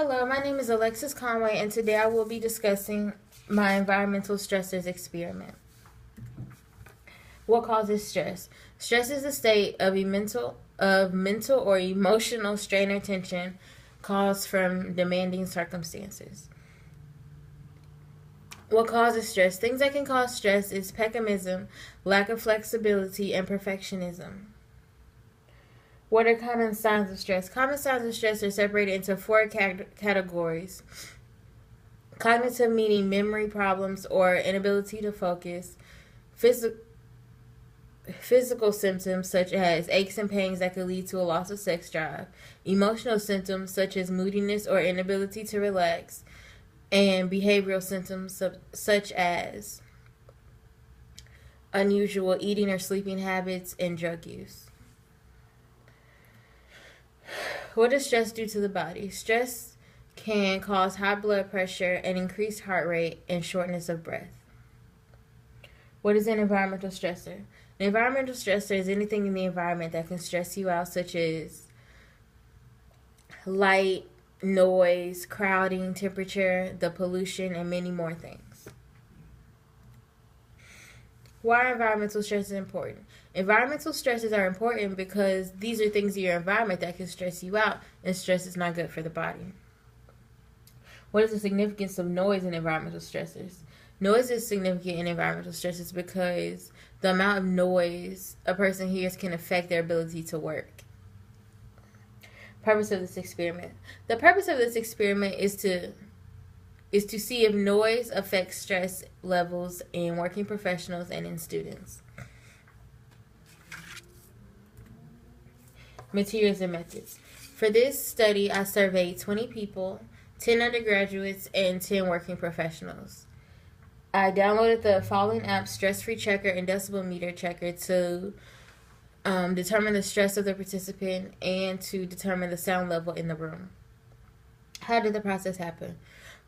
Hello, my name is Alexis Conway, and today I will be discussing my environmental stressors experiment. What causes stress? Stress is a state of mental or emotional strain or tension caused from demanding circumstances. What causes stress? Things that can cause stress is pessimism, lack of flexibility, and perfectionism. What are common signs of stress? Common signs of stress are separated into four categories. Cognitive, meaning memory problems or inability to focus. Physical symptoms such as aches and pains that could lead to a loss of sex drive. Emotional symptoms such as moodiness or inability to relax. And behavioral symptoms such as unusual eating or sleeping habits and drug use. What does stress do to the body? Stress can cause high blood pressure and increased heart rate and shortness of breath. What is an environmental stressor? An environmental stressor is anything in the environment that can stress you out, such as light, noise, crowding, temperature, the pollution, and many more things. Why are environmental stresses important? Environmental stresses are important because these are things in your environment that can stress you out, and stress is not good for the body. What is the significance of noise in environmental stressors? Noise is significant in environmental stresses because the amount of noise a person hears can affect their ability to work. Purpose of this experiment. The purpose of this experiment is to see if noise affects stress levels in working professionals and in students. Materials and methods. For this study, I surveyed 20 people, 10 undergraduates, and 10 working professionals. I downloaded the following apps: Stress Free Checker and Decibel Meter Checker, to determine the stress of the participant and to determine the sound level in the room. How did the process happen?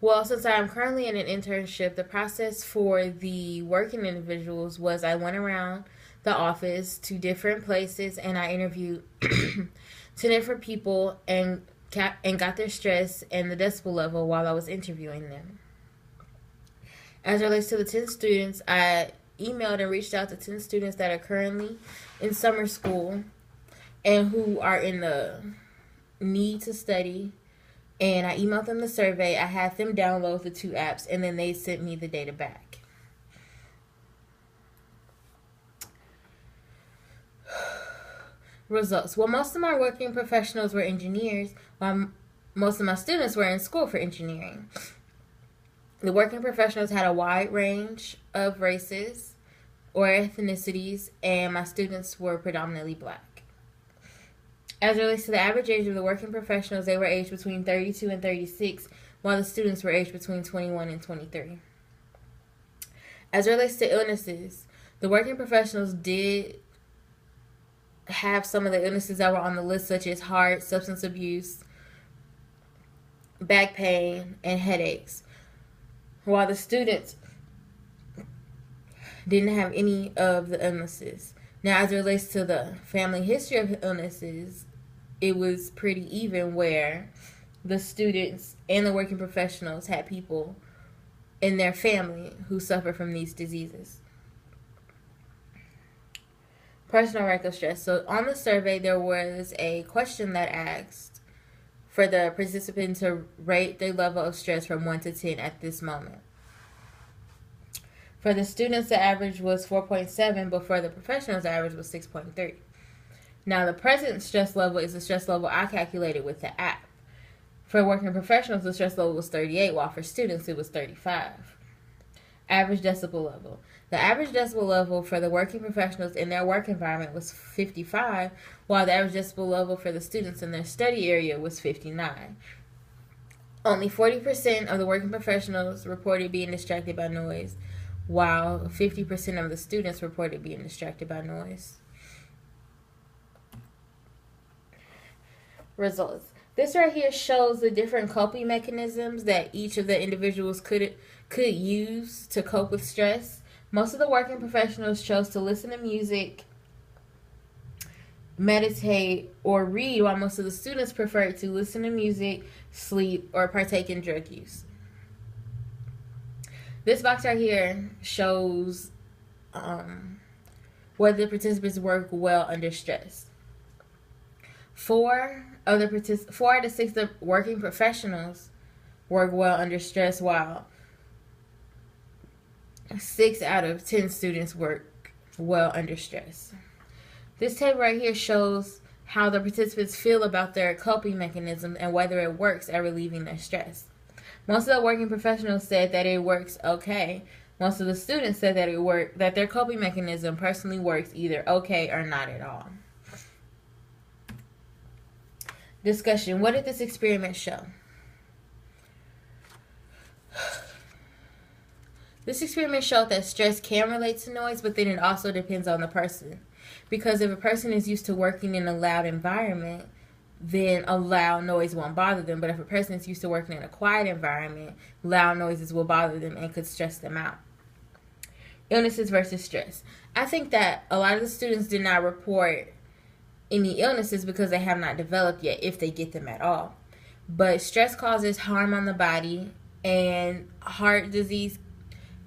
Well, since I am currently in an internship, the process for the working individuals was I went around the office to different places and I interviewed 10 different people and got their stress and the decibel level while I was interviewing them. As it relates to the 10 students, I emailed and reached out to 10 students that are currently in summer school and who are in the need to study. And I emailed them the survey. I had them download the 2 apps, and then they sent me the data back. Results. Well, most of my working professionals were engineers, while most of my students were in school for engineering. The working professionals had a wide range of races or ethnicities, and my students were predominantly black. As it relates to the average age of the working professionals, they were aged between 32 and 36, while the students were aged between 21 and 23. As it relates to illnesses, the working professionals did have some of the illnesses that were on the list, such as heart, substance abuse, back pain, and headaches, while the students didn't have any of the illnesses. Now, as it relates to the family history of illnesses, it was pretty even, where the students and the working professionals had people in their family who suffer from these diseases. Personal rank of stress. So on the survey, there was a question that asked for the participant to rate their level of stress from 1 to 10 at this moment. For the students, the average was 4.7, but for the professionals, the average was 6.3. Now, the present stress level is the stress level I calculated with the app. For working professionals, the stress level was 38, while for students, it was 35. Average decibel level. The average decibel level for the working professionals in their work environment was 55, while the average decibel level for the students in their study area was 59. Only 40% of the working professionals reported being distracted by noise, while 50% of the students reported being distracted by noise. Results. This right here shows the different coping mechanisms that each of the individuals could use to cope with stress. Most of the working professionals chose to listen to music, meditate, or read, while most of the students preferred to listen to music, sleep, or partake in drug use. This box right here shows whether the participants work well under stress. 4 out of the 6 working professionals work well under stress, while 6 out of 10 students work well under stress. This table right here shows how the participants feel about their coping mechanism and whether it works at relieving their stress. Most of the working professionals said that it works okay. Most of the students said that their coping mechanism personally works either okay or not at all. Discussion. What did this experiment show? This experiment showed that stress can relate to noise, but then it also depends on the person. Because if a person is used to working in a loud environment, then a loud noise won't bother them. But if a person is used to working in a quiet environment, loud noises will bother them and could stress them out. Illnesses versus stress. I think that a lot of the students did not report any illnesses because they have not developed yet, if they get them at all. But stress causes harm on the body, and heart disease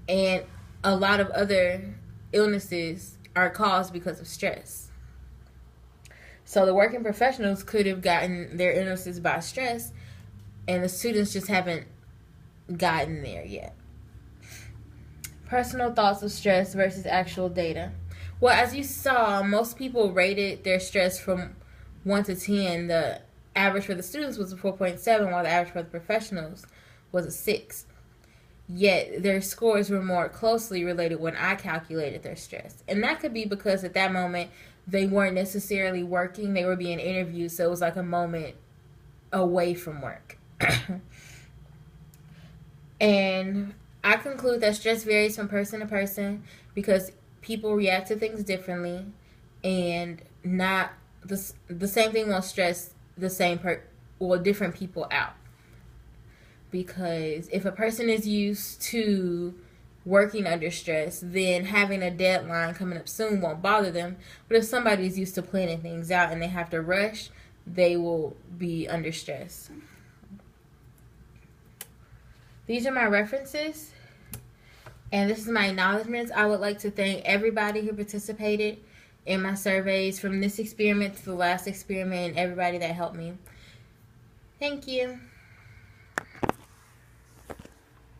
and a lot of other illnesses are caused because of stress. So the working professionals could have gotten their illnesses by stress, and the students just haven't gotten there yet. Personal thoughts of stress versus actual data. Well, as you saw, most people rated their stress from 1 to 10. The average for the students was a 4.7, while the average for the professionals was a 6. Yet their scores were more closely related when I calculated their stress. And that could be because at that moment they weren't necessarily working, they were being interviewed, so it was like a moment away from work. And I conclude that stress varies from person to person because people react to things differently, and not the same thing won't stress different people out. Because if a person is used to working under stress, then having a deadline coming up soon won't bother them. But if somebody is used to planning things out and they have to rush, they will be under stress. These are my references, and this is my acknowledgments. I would like to thank everybody who participated in my surveys, from this experiment to the last experiment, and everybody that helped me. Thank you.